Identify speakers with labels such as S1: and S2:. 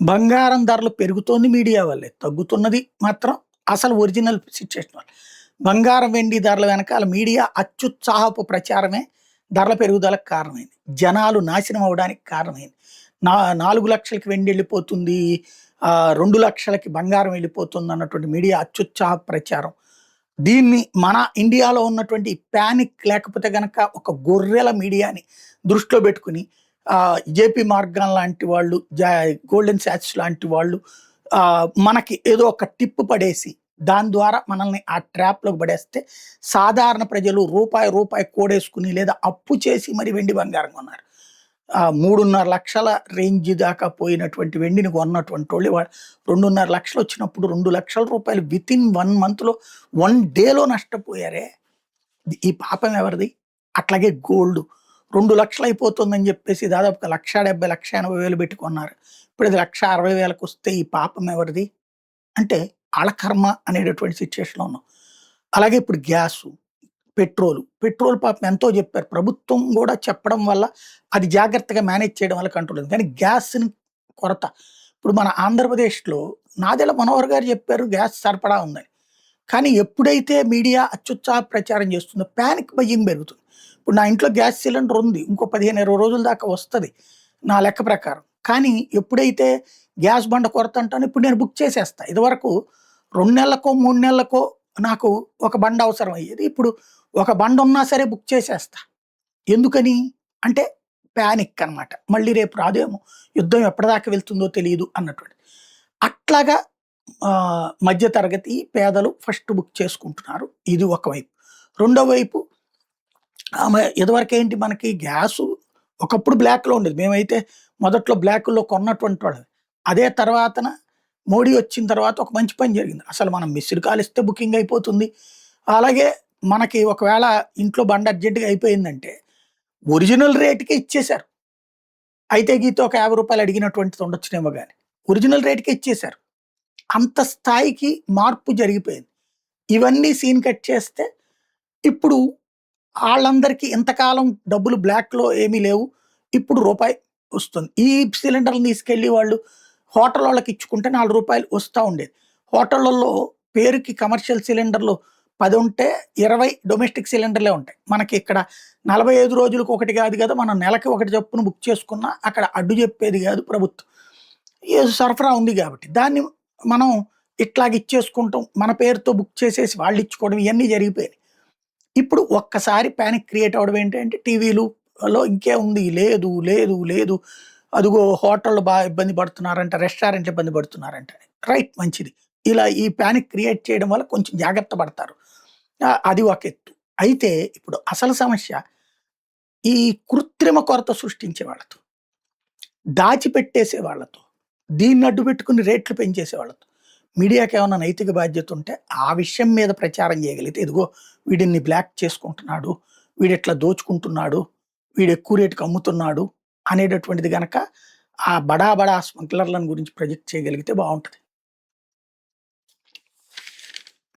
S1: బంగారం ధరలు పెరుగుతోంది మీడియా వల్లే. తగ్గుతున్నది మాత్రం అసలు ఒరిజినల్ సిట్యుయేషన్ వల్ల. బంగారం, వెండి ధరల వెనకాల మీడియా అత్యుత్సాహపు ప్రచారమే ధరల పెరుగుదలకు కారణమైంది. జనాలు నాశనం అవ్వడానికి కారణమైంది. 4,00,000కి వెండి వెళ్ళిపోతుంది, 2,00,000కి బంగారం వెళ్ళిపోతుంది అన్నటువంటి మీడియా అత్యుత్సాహ ప్రచారం. దీన్ని మన ఇండియాలో ఉన్నటువంటి పానిక్ లేకపోతే గనక ఒక గొర్రెల మీడియాని దృష్టిలో పెట్టుకుని జేపీ మార్గాన్ లాంటి వాళ్ళు, గోల్డెన్ సాక్స్ లాంటి వాళ్ళు మనకి ఏదో ఒక టిప్ పడేసి దాని ద్వారా మనల్ని ఆ ట్రాప్లోకి పడేస్తే సాధారణ ప్రజలు రూపాయి రూపాయి కోడేసుకుని లేదా అప్పు చేసి మరి వెండి బంగారం కొన్నారు. 3.5 లక్షల రేంజ్ దాకా పోయినటువంటి వెండిని కొన్నటువంటి వాళ్ళు 2.5 లక్షలు వచ్చినప్పుడు 2 లక్షల రూపాయలు వితిన్ 1 మంత్లో 1 డేలో నష్టపోయారే. ఈ పాపం ఎవరిది? అట్లాగే గోల్డ్ 2 లక్షలు అయిపోతుందని చెప్పేసి దాదాపు 1,70,000 1,80,000 పెట్టుకున్నారు. ఇప్పుడు అది 1,60,000కి వస్తే ఈ పాపం ఎవరిది? అంటే ఆళకర్మ అనేటటువంటి సిచ్యువేషన్లో ఉన్నాం. అలాగే ఇప్పుడు గ్యాసు, పెట్రోల్ పాపం ఎంతో చెప్పారు. ప్రభుత్వం కూడా చెప్పడం వల్ల అది జాగ్రత్తగా మేనేజ్ చేయడం వల్ల కంట్రోల్ అయింది. కానీ గ్యాస్‌ని కొరత. ఇప్పుడు మన ఆంధ్రప్రదేశ్‌లో నాదెళ్ల మనోహర్ గారు చెప్పారు గ్యాస్ సరఫరా ఉందని. కానీ ఎప్పుడైతే మీడియా అత్యుత్సాహ ప్రచారం చేస్తుందో పానిక్ బయ్యింగ్ పెరుగుతుంది. ఇప్పుడు నా ఇంట్లో గ్యాస్ సిలిండర్ ఉంది. ఇంకో 15, 20 రోజుల దాకా వస్తది నా లెక్క ప్రకారం. కానీ ఎప్పుడైతే గ్యాస్ బండ కొరత అంటానో ఇప్పుడు నేను బుక్ చేసేస్తా. ఇదివరకు 2 నెలలకో, 3 నెలలకో నాకు ఒక బండ అవసరం అయ్యేది. ఇప్పుడు ఒక బండ ఉన్నా సరే బుక్ చేసేస్తా. ఎందుకని? అంటే పానిక్ అన్నమాట. మళ్ళీ రేపు రాదేమో, యుద్ధం ఎప్పటిదాకా వెళ్తుందో తెలియదు అన్నటువంటి. అట్లాగా మధ్య తరగతి పేదలు ఫస్ట్ బుక్ చేసుకుంటున్నారు. ఇది ఒకవైపు. రెండో వైపు ఇదివరకేంటి మనకి గ్యాసు ఒకప్పుడు బ్లాక్‌లో ఉండేది. మేమైతే మొదట్లో బ్లాకుల్లో కొన్నటువంటి వాళ్ళం. అదే తర్వాతన మోడీ వచ్చిన తర్వాత ఒక మంచి పని జరిగింది. అసలు మనం మిస్డ్ కాల్ ఇస్తే బుకింగ్ అయిపోతుంది. అలాగే మనకి ఒకవేళ ఇంట్లో బండ అర్జెంట్‌గా అయిపోయిందంటే ఒరిజినల్ రేట్‌కే ఇచ్చేశారు. అయితే గీత ఒక రూ. 50 అడిగినటువంటిది ఉండొచ్చునేమో గాని ఒరిజినల్ రేట్‌కే ఇచ్చేశారు. అంత స్థాయికి మార్పు జరిగిపోయింది. ఇవన్నీ సీన్ కట్ చేస్తే ఇప్పుడు ఆళ్ళందరికీ ఇంతకాలం డబ్బులు బ్లాక్‌లో ఏమీ లేవు. ఇప్పుడు రూపాయి వస్తుంది. ఈ సిలిండర్‌లు తీసుకెళ్ళి వాళ్ళు హోటలోళ్ళకి ఇచ్చుకుంటే రూ. 4 వస్తా ఉండేది. హోటళ్ళల్లో పేరుకి కమర్షియల్ సిలిండర్‌లు 10 ఉంటే 20 డొమెస్టిక్ సిలిండర్‌లే ఉంటాయి. మనకి ఇక్కడ 45 రోజులకు ఒకటి కాదు కదా! మనం నెలకి ఒకటి చొప్పున బుక్ చేసుకున్నా అక్కడ అడ్డు చెప్పేది కాదు ప్రభుత్వం. సరఫరా ఉంది కాబట్టి దాన్ని మనం ఇట్లాగ ఇచ్చేసుకుంటాం. మన పేరుతో బుక్ చేసేసి వాళ్ళు ఇచ్చుకోవడం ఇవన్నీ జరిగిపోయినాయి. ఇప్పుడు ఒక్కసారి పానిక్ క్రియేట్ అవ్వడం ఏంటంటే టీవీలులో ఇంకేముంది, లేదు లేదు లేదు అదిగో హోటళ్ళు ఇబ్బంది పడుతున్నారంట, రెస్టారెంట్లు ఇబ్బంది పడుతున్నారంట. రైట్, మంచిది. ఇలా ఈ పానిక్ క్రియేట్ చేయడం వల్ల కొంచెం జాగ్రత్త పడతారు. అది ఒక ఎత్తు. అయితే ఇప్పుడు అసలు సమస్య ఈ కృత్రిమ కొరత సృష్టించే వాళ్ళతో, దాచిపెట్టేసే వాళ్ళతో, దీన్ని అడ్డు పెట్టుకుని రేట్లు పెంచేసే వాళ్ళతో మీడియాకి ఏమైనా నైతిక బాధ్యత ఉంటే ఆ విషయం మీద ప్రచారం చేయగలిగితే, ఇదిగో వీడిని బ్లాక్ చేసుకుంటున్నాడు, వీడిట్లా దోచుకుంటున్నాడు, వీడు ఎక్కువ రేటుకి అమ్ముతున్నాడు అనేటటువంటిది గనక ఆ బడా బడా స్మగ్లర్లను గురించి ప్రొజెక్ట్ చేయగలిగితే బాగుంటుంది.